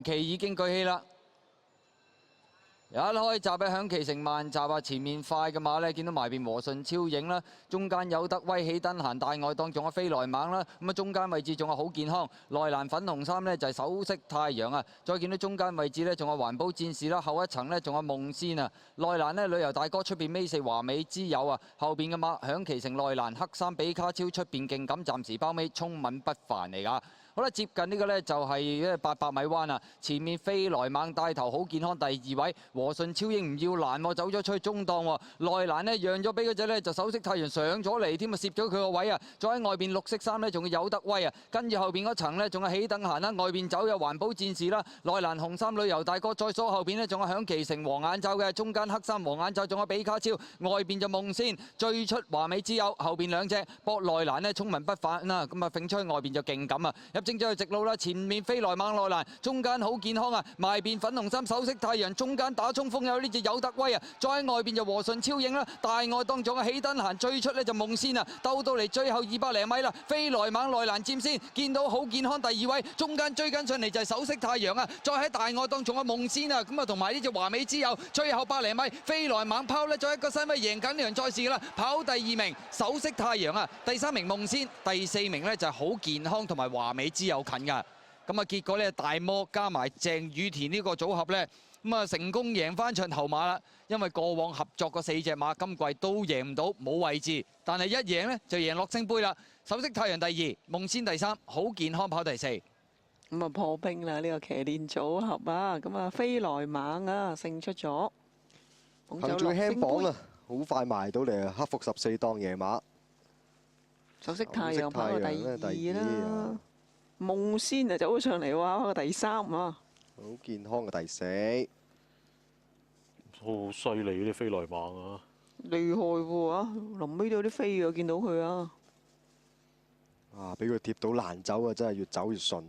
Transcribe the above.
旗已經舉起啦。一開閘嘅響旗成慢閘啊，前面快嘅馬呢，見到埋邊和順超影啦，中間有德威喜登閒大外檔，仲有飛來猛啦，咁啊中間位置仲有好健康，內欄粉紅衫呢，就係首飾太陽啊，再見到中間位置呢，仲有環保戰士啦，後一層呢，仲有夢仙啊，內欄呢，旅遊大哥出邊尾四華美之友啊，後邊嘅馬響旗成內欄黑衫比卡超出邊勁感暫時包尾衝敏不凡嚟㗎。好啦，接近呢個呢，就係800米彎啊！前面飛來猛帶頭好健康，第2位和順超英唔要難喎，走咗出去中檔喎。內欄呢，讓咗俾嗰隻呢，就首飾太陽上咗嚟添啊，攝咗佢個位啊！再喺外邊綠色衫呢，仲有有德威啊，跟住後邊嗰層呢，仲有喜登閒啦，外邊走有環保戰士啦，內欄紅衫旅遊大哥，再鎖後邊呢，仲有響旗成黃眼罩嘅，中間黑衫黃眼罩，仲有比卡超，外邊就夢仙最出華美之友，後邊兩隻博內欄呢，聰明不凡啦，咁啊揈出去外邊就勁感啊！入正咗去直路啦，前面飛來猛內欄，中間好健康啊，埋邊粉紅衫首飾太陽，中間打衝鋒有呢隻有德威啊，再喺外邊就和順超影啦，大外當中嘅喜登閒最出呢就夢仙啊，鬥到嚟最後200零米啦，飛來猛內欄佔先，見到好健康第2位，中間追緊上嚟就係首飾太陽啊，再喺大外當中嘅夢仙啊，咁啊同埋呢隻華美之友，最後100零米飛來猛拋呢，再一個身位贏緊呢場賽事啦，跑第2名首飾太陽啊，第3名夢仙，第4名呢就係好健康同埋華美之友近噶。咁啊，結果呢，大摩加埋鄭雨田呢個組合呢，咁啊成功贏翻場頭馬啦。因為過往合作嗰4隻馬今季都贏唔到，冇位置，但係一贏呢，就贏樂星杯啦。首飾太陽第2，夢仙第3，好健康跑第4。咁啊破冰啦！呢個騎練組合啊，咁啊飛來猛啊勝出咗，憑住輕磅啊，好快埋到嚟啊，克服14檔夜馬。首飾太陽跑到第2啦。夢仙啊走咗上嚟喎，跑到第3啊！好健康嘅第4，好犀利嗰啲飛來猛啊！厲害喎！臨尾都有啲飛啊，見到佢啊！啊，俾佢貼到難走啊，真係越走越順。